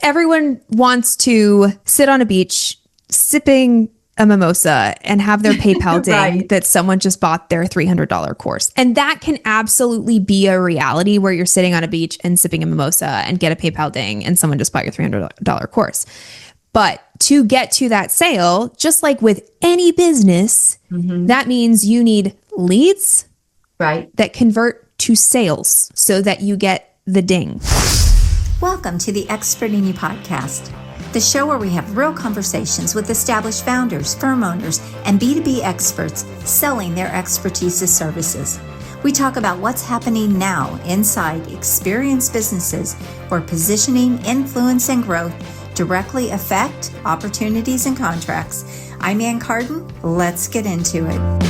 everyone wants to sit on a beach sipping a mimosa and have their PayPal ding Right. that someone just bought their $300 course. And that can absolutely be a reality where you're sitting on a beach and sipping a mimosa and get a PayPal ding and someone just bought your $300 course. But to get to that sale, just like with any business, that means you need leads Right. that convert to sales so that you get the ding. Welcome to the Expert in You podcast, the show where we have real conversations with established founders, firm owners, and B2B experts selling their expertise as services. We talk about what's happening now inside experienced businesses where positioning, influence, and growth directly affect opportunities and contracts. I'm Ann Carden. Let's get into it.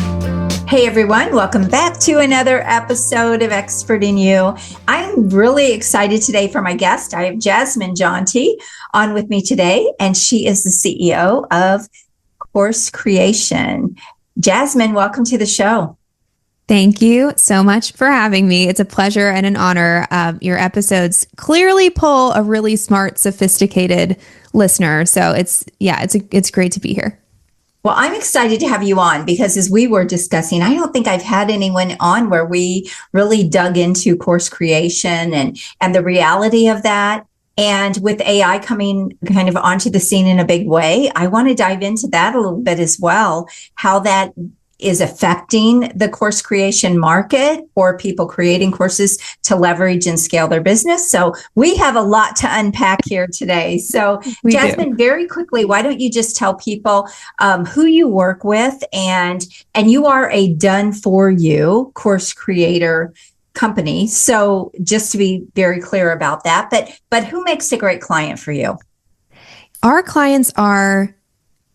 Hey everyone, welcome back to another episode of Expert in You. I'm really excited today for my guest. I have Jasmine Jonte on with me today, and she is the CEO of Course Creation. Jasmine, welcome to the show. Thank you so much for having me. It's a pleasure and an honor. Your episodes clearly pull a really smart, sophisticated listener. So it's great to be here. Well, I'm excited to have you on because as we were discussing, I don't think I've had anyone on where we really dug into course creation and the reality of that. And with AI coming kind of onto the scene in a big way, I want to dive into that a little bit as well, how that is affecting the course creation market for people creating courses to leverage and scale their business. So we have a lot to unpack here today. So Jasmine, very quickly, why don't you just tell people who you work with, and you are a done for you course creator company. So just to be very clear about that, but who makes a great client for you? Our clients are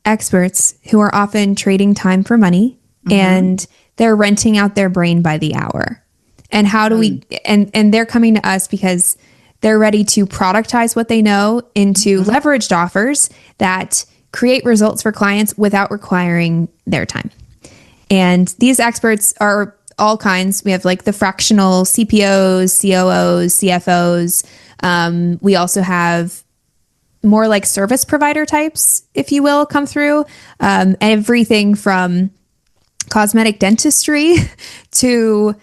experts who are often trading time for money. And they're renting out their brain by the hour. And how do we, and they're coming to us because they're ready to productize what they know into leveraged offers that create results for clients without requiring their time. And these experts are all kinds. We have like the fractional CPOs, COOs, CFOs. We also have more like service provider types, if you will, come through. Everything from cosmetic dentistry to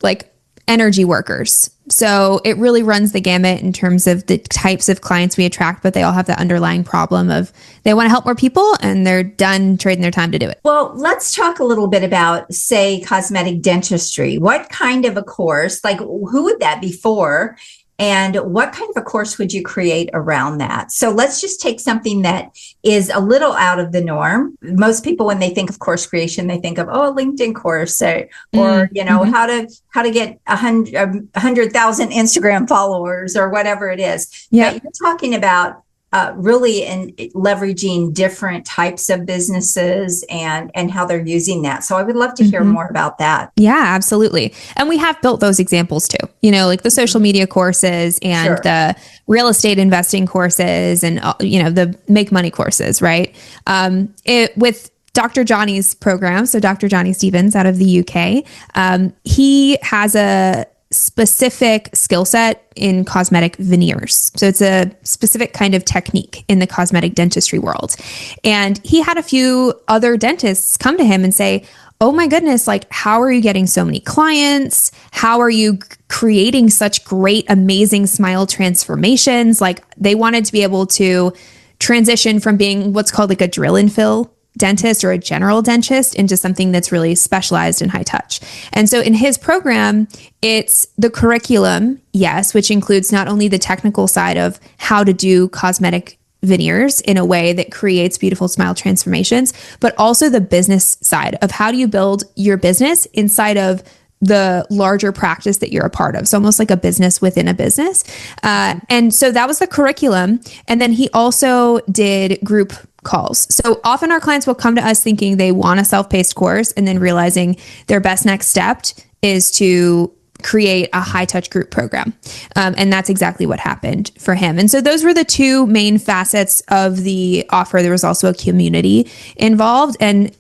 like energy workers. So it really runs the gamut in terms of the types of clients we attract, but they all have the underlying problem of they want to help more people and they're done trading their time to do it. Well, let's talk a little bit about, say, cosmetic dentistry. What kind of a course, like who would that be for? And what kind of a course would you create around that? So let's just take something that is a little out of the norm. Most people, when they think of course creation, they think of, a LinkedIn course or how to get 100,000 Instagram followers or whatever it is. Yeah. But you're talking about really in leveraging different types of businesses and how they're using that. So I would love to hear more about that. Yeah, absolutely. And we have built those examples too, like the social media courses and the real estate investing courses and, the make money courses, right? With Dr. Johnny's program, so Dr. Johnny Stevens out of the UK, he has a specific skill set in cosmetic veneers. So it's a specific kind of technique in the cosmetic dentistry world. And he had a few other dentists come to him and say, oh my goodness, like, how are you getting so many clients? How are you creating such great, amazing smile transformations? Like, they wanted to be able to transition from being what's called like a drill and fill dentist or a general dentist into something that's really specialized and high touch. And so in his program, it's the curriculum, yes, which includes not only the technical side of how to do cosmetic veneers in a way that creates beautiful smile transformations, but also the business side of how do you build your business inside of the larger practice that you're a part of. So almost like a business within a business. And so that was the curriculum. And then he also did group calls. So often our clients will come to us thinking they want a self-paced course and then realizing their best next step is to create a high touch group program. And that's exactly what happened for him. And so those were the two main facets of the offer. There was also a community involved. And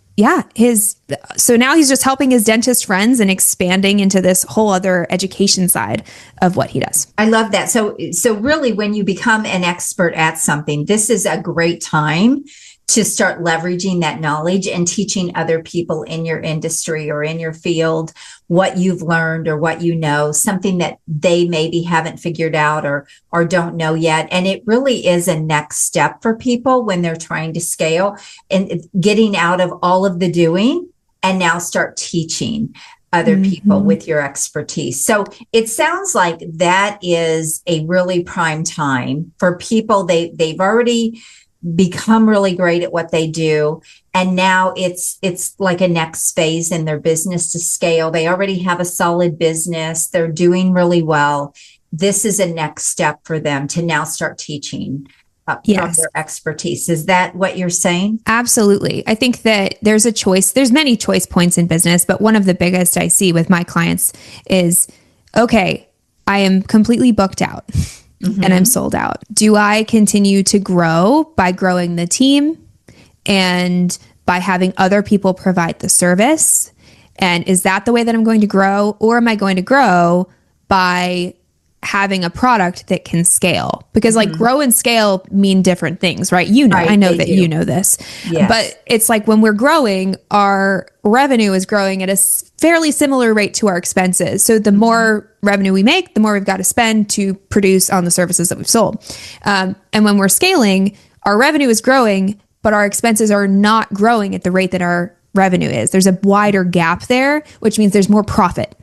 so now he's just helping his dentist friends and expanding into this whole other education side of what he does. I love that. So really, when you become an expert at something, this is a great time to start leveraging that knowledge and teaching other people in your industry or in your field what you've learned or what you know, something that they maybe haven't figured out or don't know yet. And it really is a next step for people when they're trying to scale and getting out of all of the doing and now start teaching other people with your expertise. So it sounds like that is a really prime time for people. They've already become really great at what they do. And now it's like a next phase in their business to scale. They already have a solid business. They're doing really well. This is a next step for them to now start teaching from their expertise. Is that what you're saying? Absolutely. I think that there's a choice. There's many choice points in business, but one of the biggest I see with my clients is, okay, I am completely booked out. And I'm sold out. Do I continue to grow by growing the team and by having other people provide the service? And is that the way that I'm going to grow? Or am I going to grow by having a product that can scale? Because like grow and scale mean different things, right? I know that you know this. Yes. But it's like when we're growing, our revenue is growing at a fairly similar rate to our expenses. So the more revenue we make, the more we've got to spend to produce on the services that we've sold. And when we're scaling, our revenue is growing, but our expenses are not growing at the rate that our revenue is. There's a wider gap there, which means there's more profit.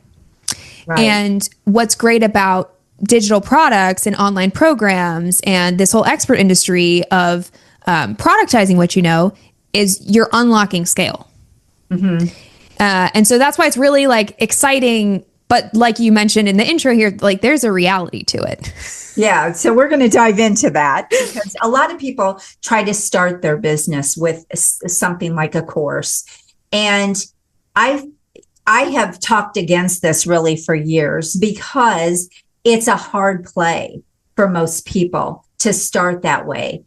Right. And what's great about digital products and online programs and this whole expert industry of productizing what you know is you're unlocking scale. And so that's why it's really like exciting. But like you mentioned in the intro here, like there's a reality to it. Yeah. So we're going to dive into that because a lot of people try to start their business with something like a course. And I have talked against this really for years because it's a hard play for most people to start that way.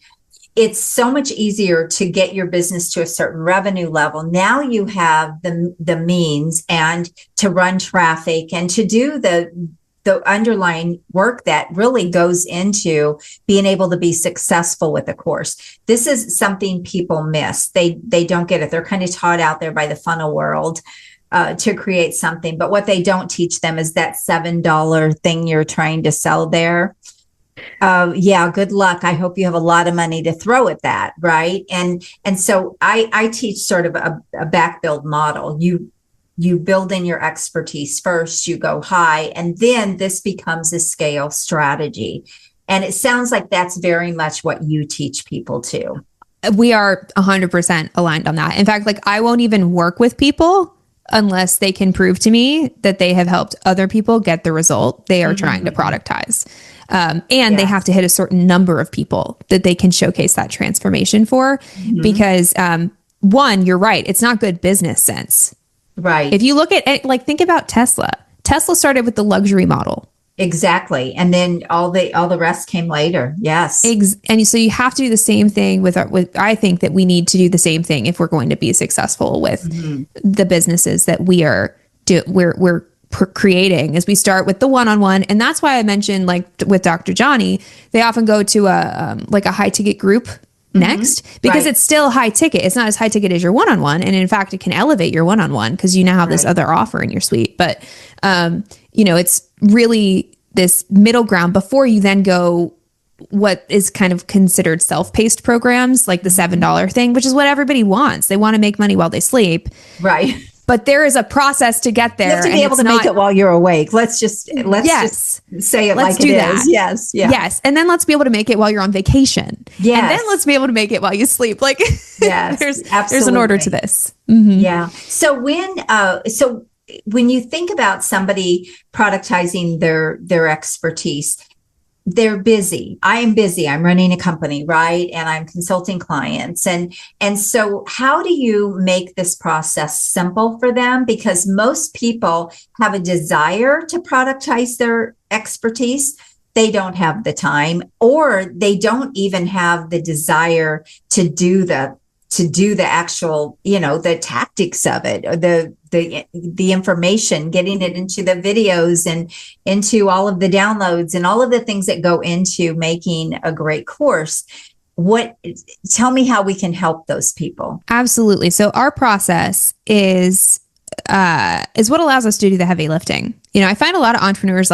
It's so much easier to get your business to a certain revenue level. Now you have the means and to run traffic and to do the underlying work that really goes into being able to be successful with a course. This is something people miss. They don't get it. They're kind of taught out there by the funnel world to create something. But what they don't teach them is that $7 thing you're trying to sell there. Good luck. I hope you have a lot of money to throw at that. Right. And so I teach sort of a back build model. You build in your expertise first, you go high, and then this becomes a scale strategy. And it sounds like that's very much what you teach people too. We are 100% aligned on that. In fact, like I won't even work with people unless they can prove to me that they have helped other people get the result they are trying to productize. They have to hit a certain number of people that they can showcase that transformation for. Because one, you're right. It's not good business sense. Right. If you look at like, think about Tesla. Tesla started with the luxury model. Exactly. And then all the rest came later. Yes. And so you have to do the same thing with I think that we need to do the same thing if we're going to be successful with the businesses that we're creating, as we start with the one-on-one. And that's why I mentioned, like with Dr. Johnny, they often go to a high ticket group next, because it's still high ticket. It's not as high ticket as your one-on-one. And in fact, it can elevate your one-on-one because you now have this other offer in your suite. But, it's really this middle ground before you then go what is kind of considered self-paced programs, like the $7 thing, which is what everybody wants. They want to make money while they sleep. Right. But there is a process to get there. You have to be able to make it while you're awake. Let's just say it like it is. Yes. Yeah. Yes. And then let's be able to make it while you're on vacation. Yes. And then let's be able to make it while you sleep. Like, yes, there's an order to this. Yeah. So when you think about somebody productizing their expertise, they're busy. I am busy. I'm running a company, right? And I'm consulting clients. And so how do you make this process simple for them? Because most people have a desire to productize their expertise. They don't have the time, or they don't even have the desire to do the to do the actual, the tactics of it, or the information, getting it into the videos and into all of the downloads and all of the things that go into making a great course. Tell me how we can help those people. Absolutely. So our process is what allows us to do the heavy lifting. I find a lot of entrepreneurs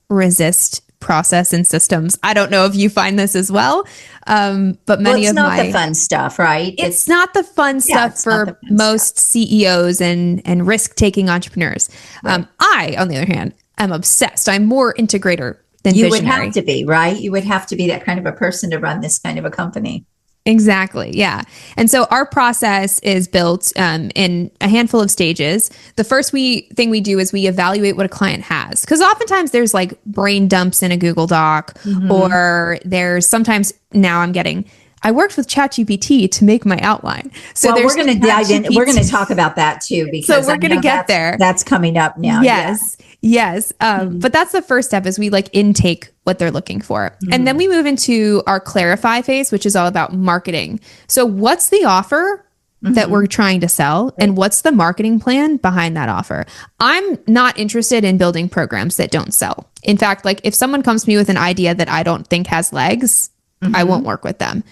resist process and systems. I don't know if you find this as well, but many it's of not the fun stuff, right? It's not the fun stuff for most CEOs and risk-taking entrepreneurs. Right. I, on the other hand, am obsessed. I'm more integrator than you visionary. would have to be, right? You would have to be that kind of a person to run this kind of a company. Exactly. Yeah. And so our process is built in a handful of stages. The first thing we do is we evaluate what a client has. Because oftentimes there's brain dumps in a Google Doc, or there's sometimes now I worked with ChatGPT to make my outline. So we're going to dive in. We're going to talk about that too, because so we're going to get there. That's coming up now. Yes. Yeah. Yes. But that's the first step is we intake what they're looking for. And then we move into our clarify phase, which is all about marketing. So what's the offer that we're trying to sell, and what's the marketing plan behind that offer? I'm not interested in building programs that don't sell. In fact, if someone comes to me with an idea that I don't think has legs, I won't work with them.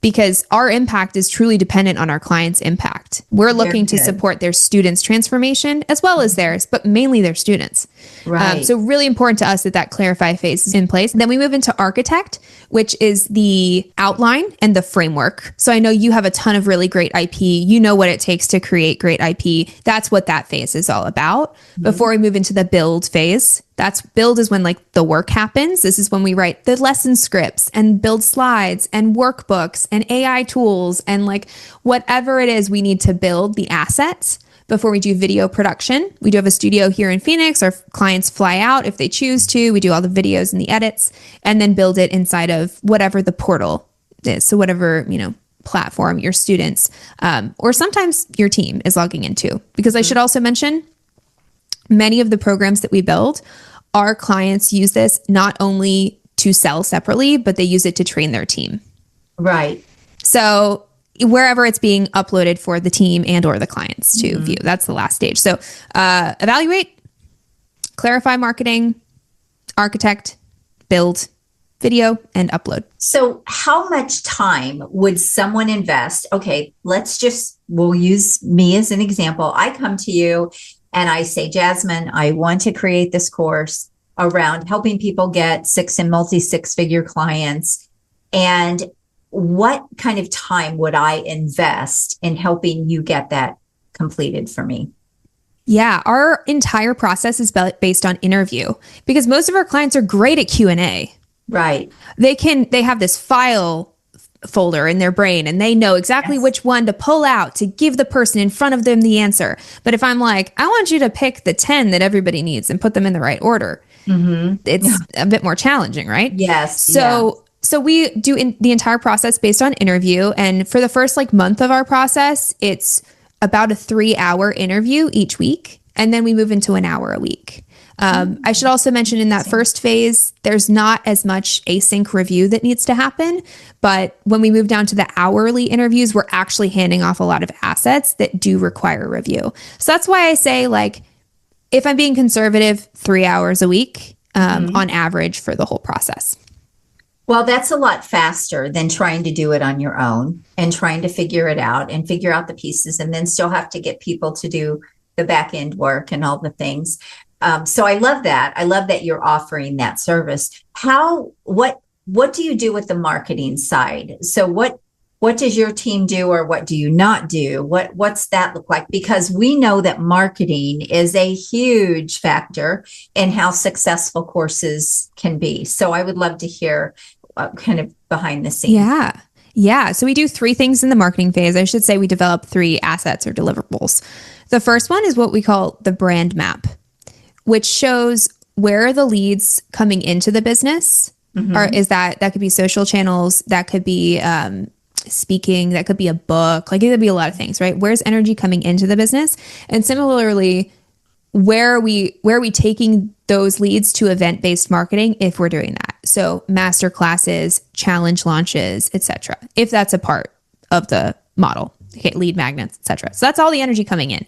Because our impact is truly dependent on our clients' impact. We're looking to support their students' transformation as well as theirs, but mainly their students. Right. So really important to us that clarify phase is in place. Then we move into architect, which is the outline and the framework. So I know you have a ton of really great IP. You know what it takes to create great IP. That's what that phase is all about. Before we move into the build phase, build is when the work happens. This is when we write the lesson scripts and build slides and workbooks and AI tools and whatever it is we need to build the assets before we do video production. We do have a studio here in Phoenix. Our clients fly out if they choose to. We do all the videos and the edits and then build it inside of whatever the portal is. So whatever, platform your students or sometimes your team is logging into. Because I should also mention, many of the programs that we build, our clients use this not only to sell separately, but they use it to train their team. Right. So wherever it's being uploaded for the team and or the clients to view, that's the last stage. So evaluate, clarify marketing, architect, build, video, and upload. So how much time would someone invest? Okay, we'll use me as an example. I come to you and I say, Jasmine, I want to create this course around helping people get multi-six-figure clients. And what kind of time would I invest in helping you get that completed for me? Yeah, our entire process is based on interview because most of our clients are great at Q&A. Right. They have this file folder in their brain and they know exactly which one to pull out to give the person in front of them the answer. But if I'm I want you to pick the 10 that everybody needs and put them in the right order, it's a bit more challenging, right? Yes. So we do the entire process based on interview. And for the first month of our process, it's about a 3-hour interview each week. And then we move into an hour a week. I should also mention in that first phase, there's not as much async review that needs to happen. But when we move down to the hourly interviews, we're actually handing off a lot of assets that do require review. So that's why I say, if I'm being conservative, 3 hours a week on average for the whole process. Well, that's a lot faster than trying to do it on your own and trying to figure it out and figure out the pieces and then still have to get people to do the back end work and all the things. So I love that. I love that you're offering that service. What do you do with the marketing side? So what does your team do or what do you not do? What's that look like? Because we know that marketing is a huge factor in how successful courses can be. So I would love to hear kind of behind the scenes. Yeah. So we do 3 things in the marketing phase. I should say we develop 3 assets or deliverables. The first one is what we call the brand map, which shows where are the leads coming into the business, or is that could be social channels, that could be speaking, that could be a book, it could be a lot of things, right? Where's energy coming into the business? And similarly, where are we taking those leads to event-based marketing if we're doing that? So master classes, challenge launches, etc. If that's a part of the model. Okay, lead magnets, etc. So that's all the energy coming in.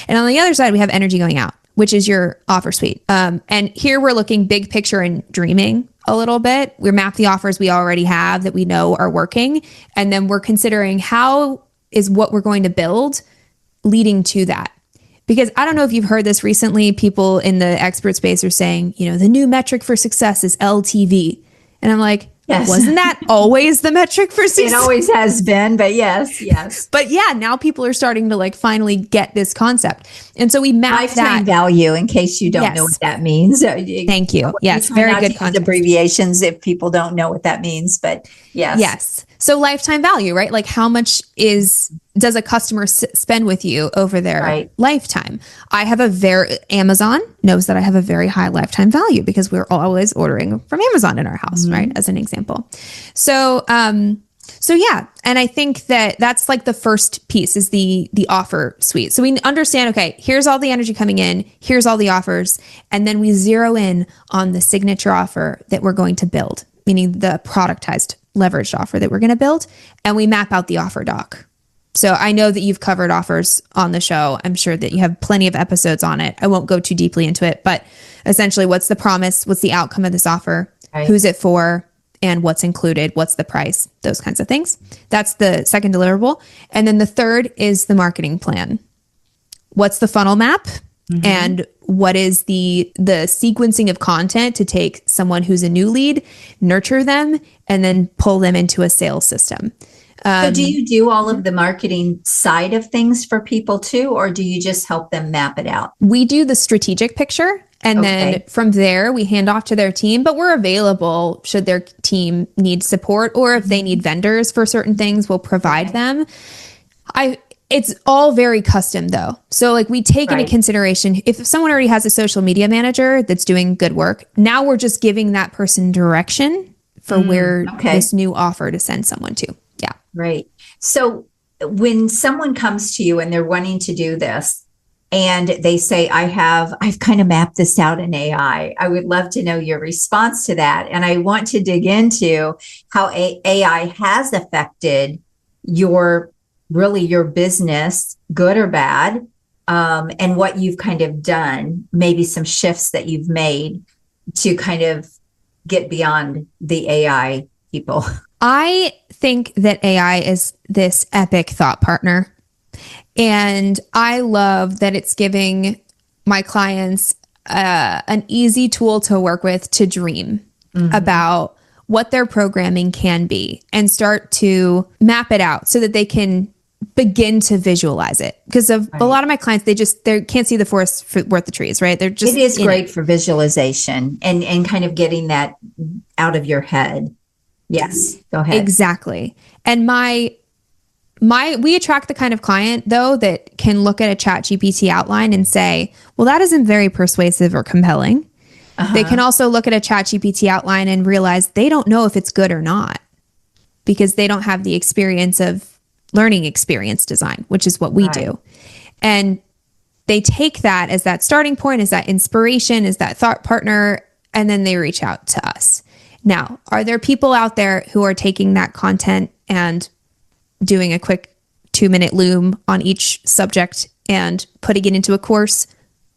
And on the other side, we have energy going out, which is your offer suite. And here we're looking big picture and dreaming a little bit. We map the offers we already have that we know are working. And then we're considering how is what we're going to build leading to that. Because I don't know if you've heard this recently, people in the expert space are saying, the new metric for success is LTV. And I'm like, yes. Wasn't that always the metric for success? It always has been, but yes. But yeah, now people are starting to finally get this concept. And so we map lifetime value, in case you don't know what that means. Thank you. Yes, very good concept. Abbreviations if people don't know what that means, but yes. Yes. So lifetime value, right? Like how much does a customer spend with you over their lifetime? Amazon knows that I have a very high lifetime value because we're always ordering from Amazon in our house, right? As an example. So yeah. And I think that's like the first piece is the offer suite. So we understand, okay, here's all the energy coming in, here's all the offers. And then we zero in on the signature offer that we're going to build, meaning the productized leveraged offer that we're going to build. And we map out the offer doc. So I know that you've covered offers on the show. I'm sure that you have plenty of episodes on it. I won't go too deeply into it, but essentially what's the promise? What's the outcome of this offer? Right. Who's it for? And what's included? What's the price? Those kinds of things. That's the second deliverable. And then the third is the marketing plan. What's the funnel map? And what is the sequencing of content to take someone who's a new lead, nurture them, and then pull them into a sales system? So do you do all of the marketing side of things for people too, or do you just help them map it out? We do the strategic picture. And then from there, we hand off to their team, but we're available should their team need support, or if they need vendors for certain things, we'll provide them. It's all very custom though. So we take into consideration, if someone already has a social media manager that's doing good work, now we're just giving that person direction for where this new offer to send someone to. Yeah. Right. So when someone comes to you and they're wanting to do this and they say, I've kind of mapped this out in AI, I would love to know your response to that. And I want to dig into how AI has affected your business, good or bad, and what you've kind of done, maybe some shifts that you've made to kind of get beyond the AI people. I think that AI is this epic thought partner. And I love that it's giving my clients an easy tool to work with to dream about what their programming can be and start to map it out so that they can begin to visualize it. Because a lot of my clients, they can't see the forest worth the trees, right? They're just. It is great for visualization and kind of getting that out of your head. Yes, go ahead. Exactly. And we attract the kind of client though that can look at a ChatGPT outline and say, well, that isn't very persuasive or compelling. They can also look at a ChatGPT outline and realize they don't know if it's good or not because they don't have the experience of learning experience design, which is what we do. And they take that as that starting point, as that inspiration, as that thought partner, and then they reach out to us. Now, are there people out there who are taking that content and doing a quick 2-minute loom on each subject and putting it into a course?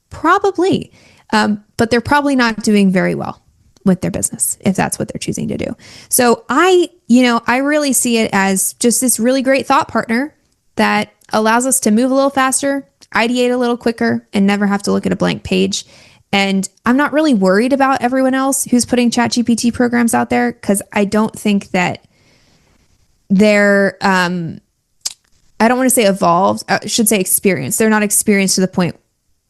Probably. But they're probably not doing very well with their business if that's what they're choosing to do. So I really see it as just this really great thought partner that allows us to move a little faster, ideate a little quicker, and never have to look at a blank page. And I'm not really worried about everyone else who's putting ChatGPT programs out there because I don't think that they're, I don't want to say evolved, I should say experienced. They're not experienced to the point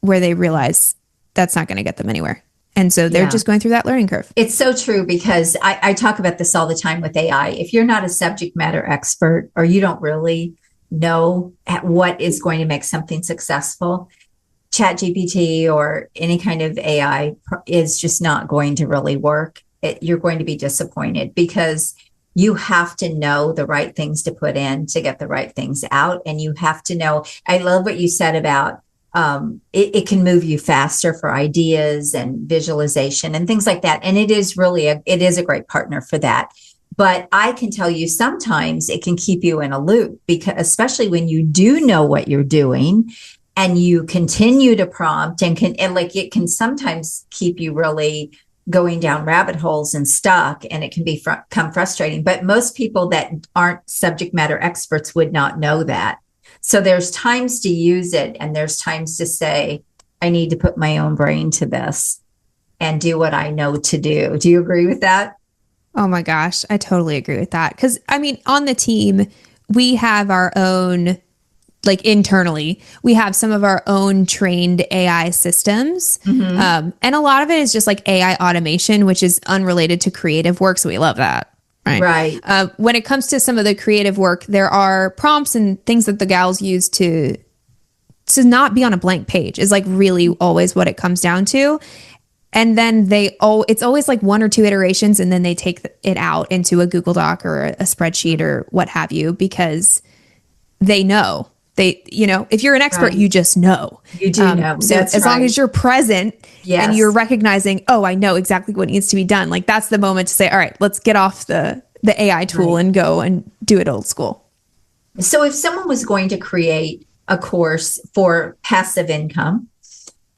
where they realize that's not going to get them anywhere. And so they're just going through that learning curve. It's so true because I talk about this all the time with AI. If you're not a subject matter expert or you don't really know what is going to make something successful, ChatGPT or any kind of AI is just not going to really work. You're going to be disappointed because you have to know the right things to put in to get the right things out. And you have to know, I love what you said about it can move you faster for ideas and visualization and things like that. And it is a great partner for that. But I can tell you sometimes it can keep you in a loop, because especially when you do know what you're doing and you continue to prompt and like it can sometimes keep you really going down rabbit holes and stuck, and it can become frustrating. But most people that aren't subject matter experts would not know that. So there's times to use it, and there's times to say, I need to put my own brain to this and do what I know to do. Do you agree with that? Oh my gosh, I totally agree with that. Because I mean, on the team, we have our own, like internally, we have some of our own trained AI systems. And a lot of it is just like AI automation, which is unrelated to creative work. So we love that. Right. When it comes to some of the creative work, there are prompts and things that the gals use to not be on a blank page is like really always what it comes down to. And then it's always like one or two iterations, and then they take it out into a Google Doc or a spreadsheet or what have you, because they know. If you're an expert, you just know. You do know. So as long as you're present and you're recognizing, oh, I know exactly what needs to be done. Like that's the moment to say, all right, let's get off the AI tool and go and do it old school. So if someone was going to create a course for passive income,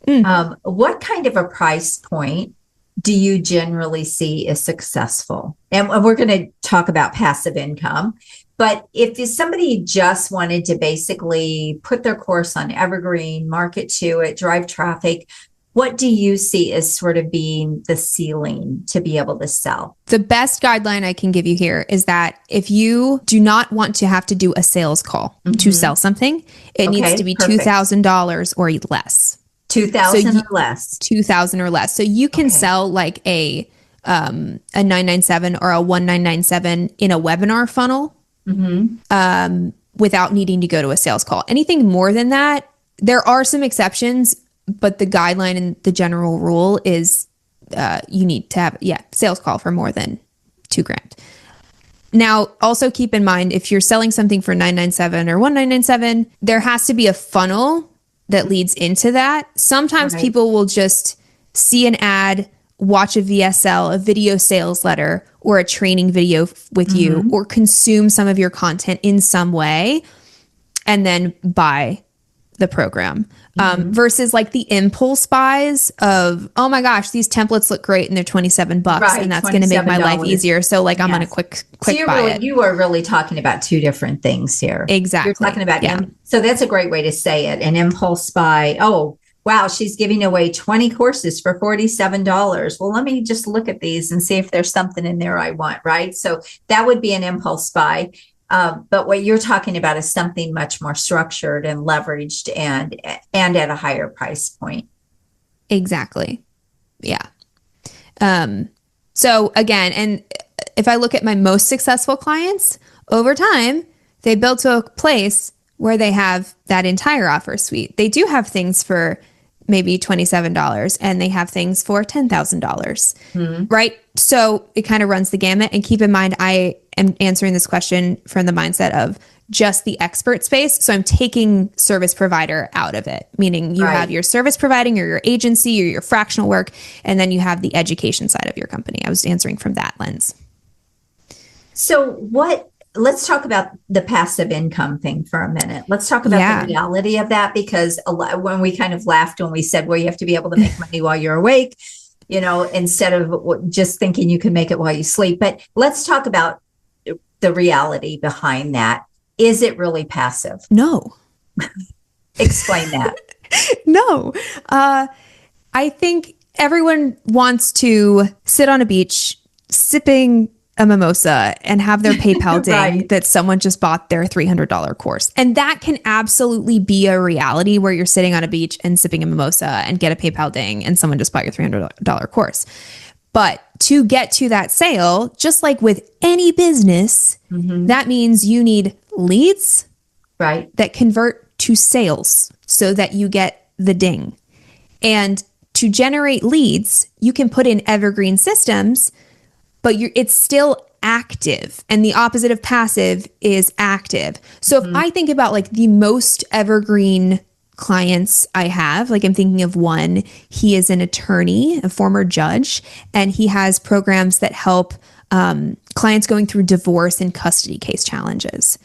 what kind of a price point do you generally see is successful? And we're going to talk about passive income. But if somebody just wanted to basically put their course on Evergreen, market to it, drive traffic, what do you see as sort of being the ceiling to be able to sell? The best guideline I can give you here is that if you do not want to have to do a sales call to sell something, it needs to be $2,000 or less. 2,000 or less. 2,000 or less. So you can sell like a 997 or a 1997 in a webinar funnel. Without needing to go to a sales call. Anything more than that, there are some exceptions, but the guideline and the general rule is you need to have sales call for more than $2,000. Now, also keep in mind, if you're selling something for 997 or 1997, there has to be a funnel that leads into that. Sometimes people will just see an ad, watch a VSL, a video sales letter, or a training video with you, or consume some of your content in some way, and then buy the program. Versus like the impulse buys of, oh my gosh, these templates look great and they're $27 and that's going to make my life easier. So like I'm on a quick buy it. You are really talking about two different things here. Exactly. You're talking about, so that's a great way to say it. An impulse buy. Oh, wow, she's giving away 20 courses for $47. Well, let me just look at these and see if there's something in there I want, right? So that would be an impulse buy. But what you're talking about is something much more structured and leveraged and at a higher price point. Exactly. Yeah. So again, and if I look at my most successful clients over time, they built to a place where they have that entire offer suite. They do have things for maybe $27 and they have things for $10,000, right? So it kind of runs the gamut. And keep in mind, I am answering this question from the mindset of just the expert space. So I'm taking service provider out of it, meaning you have your service providing or your agency or your fractional work, and then you have the education side of your company. I was answering from that lens. So let's talk about the passive income thing for a minute. Let's talk about the reality of that, because when we kind of laughed when we said, well, you have to be able to make money while you're awake, instead of just thinking you can make it while you sleep. But let's talk about the reality behind that. Is it really passive? No. Explain that. No. I think everyone wants to sit on a beach sipping a mimosa and have their PayPal ding that someone just bought their $300 course. And that can absolutely be a reality where you're sitting on a beach and sipping a mimosa and get a PayPal ding and someone just bought your $300 course. But to get to that sale, just like with any business, that means you need leads that convert to sales so that you get the ding. And to generate leads, you can put in evergreen systems, but it's still active. And the opposite of passive is active. So if I think about like the most evergreen clients I have, like I'm thinking of one, he is an attorney, a former judge, and he has programs that help clients going through divorce and custody case challenges.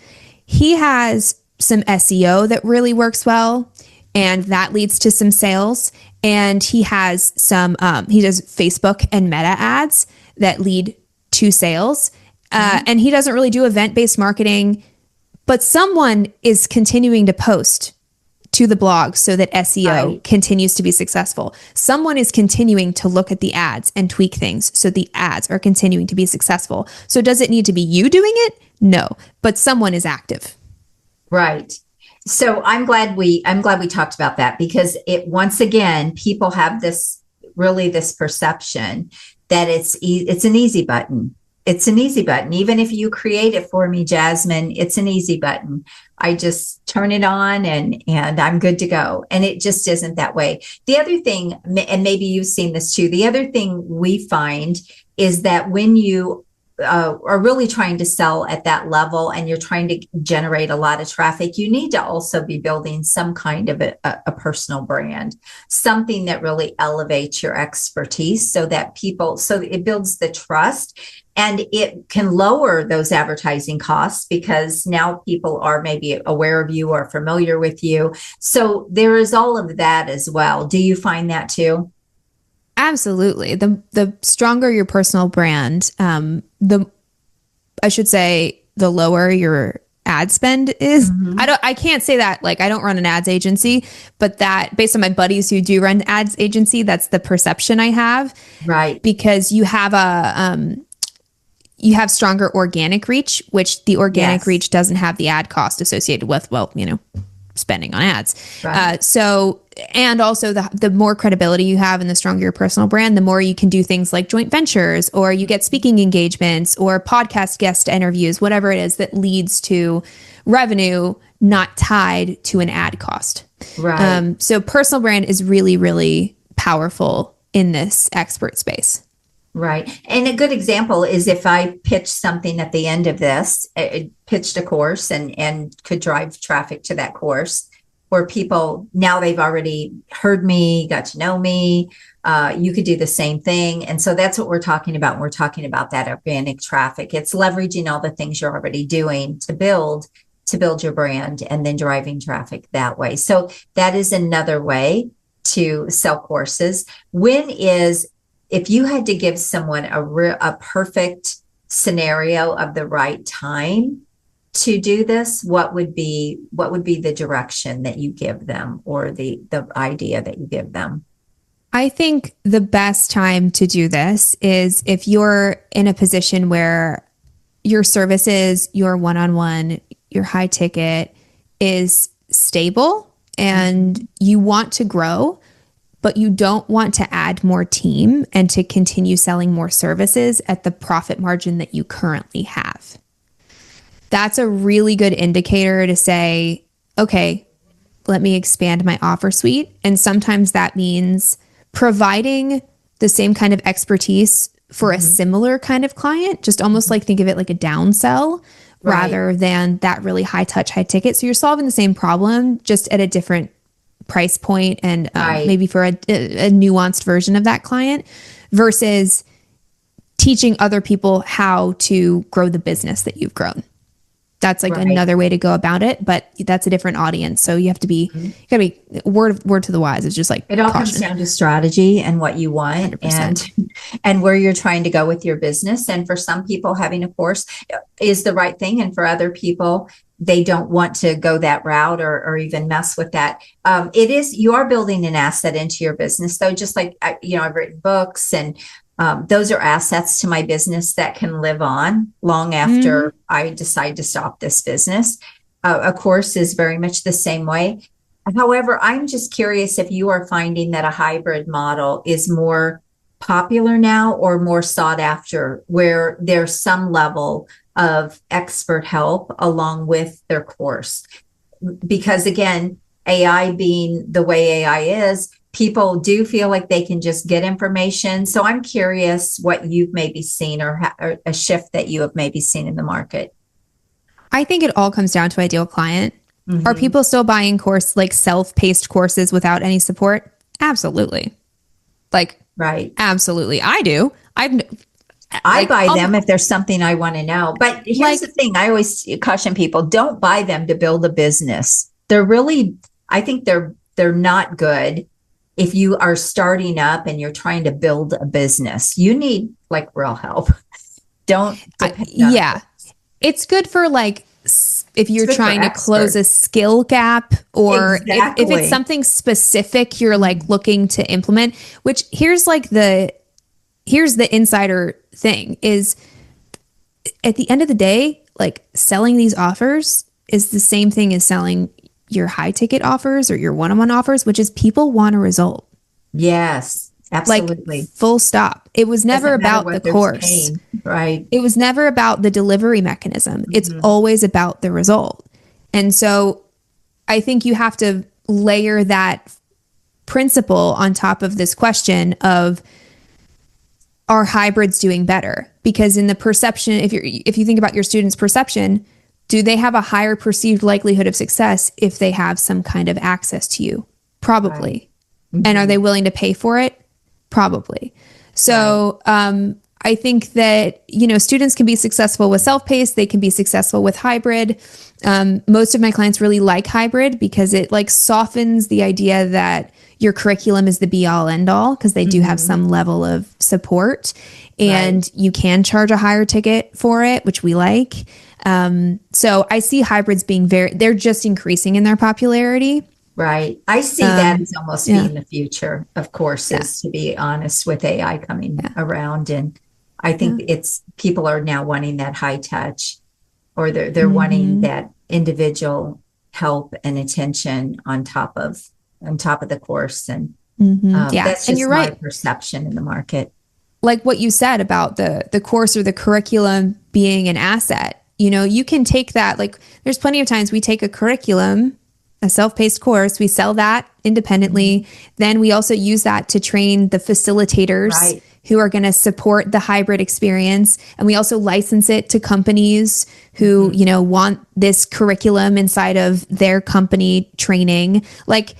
He has some SEO that really works well, and that leads to some sales. And he has some, he does Facebook and Meta ads that lead to sales. And he doesn't really do event-based marketing, but someone is continuing to post to the blog so that SEO continues to be successful. Someone is continuing to look at the ads and tweak things so the ads are continuing to be successful. So does it need to be you doing it? No, but someone is active. Right. So I'm glad we talked about that, because it, once again, people have this perception that it's an easy button. It's an easy button. Even if you create it for me, Jasmine, it's an easy button. I just turn it on and I'm good to go. And it just isn't that way. The other thing, and maybe you've seen this too, the other thing we find is that when you are really trying to sell at that level and you're trying to generate a lot of traffic, you need to also be building some kind of a personal brand, something that really elevates your expertise so it builds the trust. And it can lower those advertising costs because now people are maybe aware of you or familiar with you. So there is all of that as well. Do you find that too? Absolutely. The stronger your personal brand, the lower your ad spend is. I can't say that, like, I don't run an ads agency, but that based on my buddies who do run ads agency, that's the perception I have. Right. Because you have you have stronger organic reach, which the organic reach doesn't have the ad cost associated with, spending on ads. Right. And also the more credibility you have and the stronger your personal brand, the more you can do things like joint ventures, or you get speaking engagements or podcast guest interviews, whatever it is that leads to revenue not tied to an ad cost. Right. So personal brand is really, really powerful in this expert space. Right. And a good example is if I pitch something at the end of this, pitched a course and could drive traffic to that course, where people, now they've already heard me, got to know me, you could do the same thing. And so that's what we're talking about when we're talking about that organic traffic. It's leveraging all the things you're already doing to build your brand and then driving traffic that way. So that is another way to sell courses. If you had to give someone a perfect scenario of the right time to do this, what would be the direction that you give them, or the idea that you give them? I think the best time to do this is if you're in a position where your services, your one-on-one, your high ticket is stable and you want to grow, but you don't want to add more team and to continue selling more services at the profit margin that you currently have. That's a really good indicator to say, okay, let me expand my offer suite. And sometimes that means providing the same kind of expertise for a similar kind of client, just almost like think of it like a downsell rather than that really high touch, high ticket. So you're solving the same problem just at a different price point and maybe for a nuanced version of that client, versus teaching other people how to grow the business that you've grown. That's like another way to go about it, but that's a different audience. So you have to be, you gotta be word to the wise. It's just like it all comes down to strategy and what you want 100%. and where you're trying to go with your business. And for some people, having a course is the right thing. And for other people, they don't want to go that route or even mess with that. You are building an asset into your business though. Just like, I've written books and those are assets to my business that can live on long after I decide to stop this business. A course is very much the same way. However, I'm just curious if you are finding that a hybrid model is more popular now or more sought after, where there's some level of expert help along with their course. Because again, AI being the way AI is, people do feel like they can just get information. So I'm curious what you've maybe seen or a shift that you have maybe seen in the market. I think it all comes down to ideal client. Are people still buying self-paced courses without any support? Absolutely. Absolutely. I do. I buy them if there's something I want to know. But here's the thing. I always caution people, don't buy them to build a business. I think they're not good if you are starting up and you're trying to build a business. You need like real help. Don't depend on it. It's good for like if you're trying to close a skill gap, or if it's something specific you're like looking to implement, which here's the insider thing is, at the end of the day, like selling these offers is the same thing as selling your high ticket offers or your one-on-one offers, which is people want a result. Yes, absolutely. Like full stop. It was never about the course. Right. It was never about the delivery mechanism. It's always about the result. And so I think you have to layer that principle on top of this question of, are hybrids doing better? Because in the perception, if you think about your students' perception, do they have a higher perceived likelihood of success if they have some kind of access to you? Probably. Right. And are they willing to pay for it? Probably. So I think that, students can be successful with self-paced. They can be successful with hybrid. Most of my clients really like hybrid because it like softens the idea that your curriculum is the be all end all, because they do have some level of support, and you can charge a higher ticket for it, which we like. So I see hybrids being they're just increasing in their popularity. Right. I see that as almost being the future of courses, to be honest, with AI coming around. And I think people are now wanting that high touch, or they're wanting that individual help and attention on top of the course. And that's just my perception in the market. Like what you said about the course or the curriculum being an asset, you can take that. Like there's plenty of times we take a curriculum, a self-paced course, we sell that independently. Then we also use that to train the facilitators who are going to support the hybrid experience. And we also license it to companies who, want this curriculum inside of their company training. Like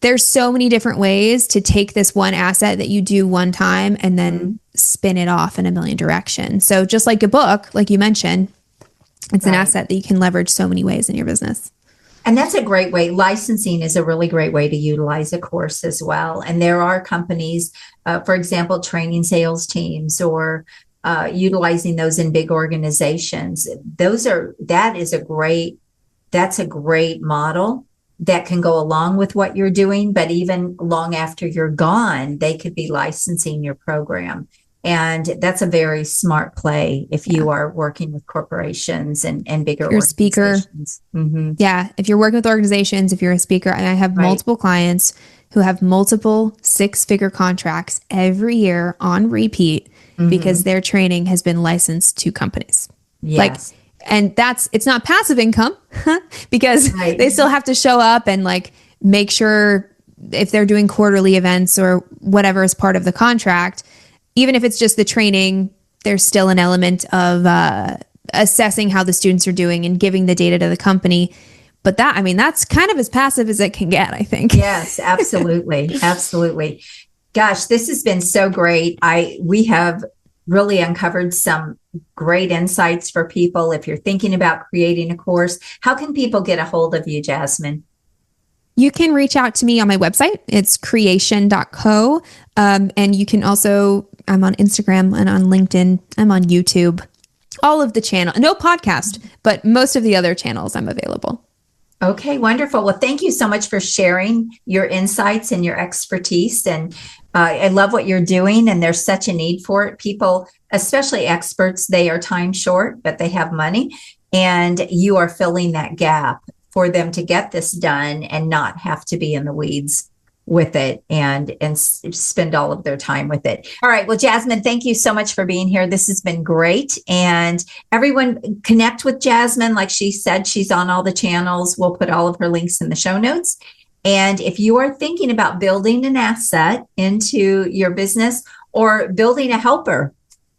there's so many different ways to take this one asset that you do one time and then spin it off in a million directions. So just like a book, like you mentioned, it's an asset that you can leverage so many ways in your business. And that's a great way. Licensing is a really great way to utilize a course as well. And there are companies, for example, training sales teams, or utilizing those in big organizations. That's a great model that can go along with what you're doing, but even long after you're gone, they could be licensing your program. And that's a very smart play if you are working with corporations and bigger organizations. Speaker. Yeah. If you're working with organizations, if you're a speaker, and I have multiple clients who have multiple 6-figure contracts every year on repeat because their training has been licensed to companies. Yes. And it's not passive income because they still have to show up and like make sure if they're doing quarterly events or whatever is part of the contract, even if it's just the training, there's still an element of assessing how the students are doing and giving the data to the company. But that's kind of as passive as it can get, I think. Yes, absolutely. Absolutely. Gosh, this has been so great. We have really uncovered some great insights for people. If you're thinking about creating a course, how can people get a hold of you, Jasmine? You can reach out to me on my website. It's creation.co. And you can also, I'm on Instagram and on LinkedIn. I'm on YouTube, all of the channel, no podcast, but most of the other channels I'm available. Okay, wonderful. Well, thank you so much for sharing your insights and your expertise. And I love what you're doing, and there's such a need for it. People, especially experts, they are time short, but they have money, and you are filling that gap for them to get this done and not have to be in the weeds with it and spend all of their time with it. All right. Well, Jasmine, thank you so much for being here. This has been great. And everyone connect with Jasmine. Like she said, she's on all the channels. We'll put all of her links in the show notes. And if you are thinking about building an asset into your business or building a helper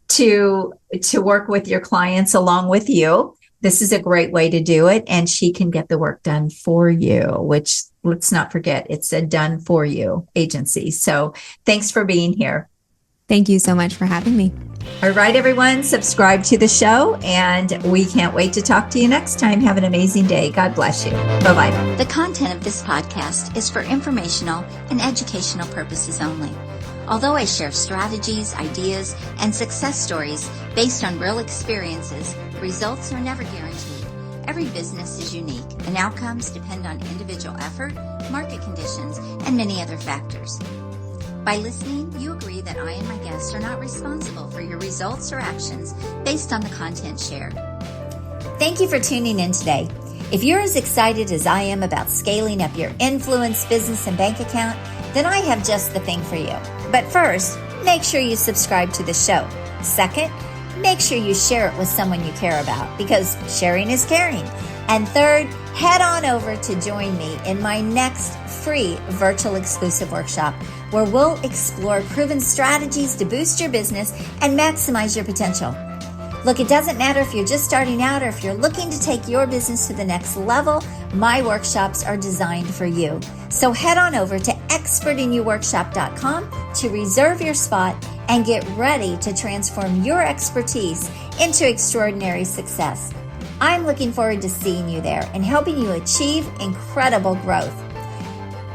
to work with your clients along with you, this is a great way to do it. And she can get the work done for you, which, let's not forget, it's a done for you agency. So thanks for being here. Thank you so much for having me. All right, everyone, subscribe to the show, and we can't wait to talk to you next time. Have an amazing day. God bless you. Bye-bye. The content of this podcast is for informational and educational purposes only. Although I share strategies, ideas, and success stories based on real experiences, results are never guaranteed. Every business is unique, and outcomes depend on individual effort, market conditions, and many other factors. By listening, you agree that I and my guests are not responsible for your results or actions based on the content shared. Thank you for tuning in today. If you're as excited as I am about scaling up your influence, business, and bank account, then I have just the thing for you. But first, make sure you subscribe to the show. Second, make sure you share it with someone you care about, because sharing is caring. And third, head on over to join me in my next free virtual exclusive workshop, where we'll explore proven strategies to boost your business and maximize your potential. Look, it doesn't matter if you're just starting out or if you're looking to take your business to the next level, my workshops are designed for you. So head on over to expertinyouworkshop.com to reserve your spot and get ready to transform your expertise into extraordinary success. I'm looking forward to seeing you there and helping you achieve incredible growth.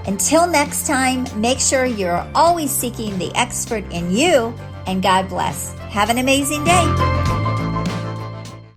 Until next time, make sure you're always seeking the expert in you, and God bless. Have an amazing day.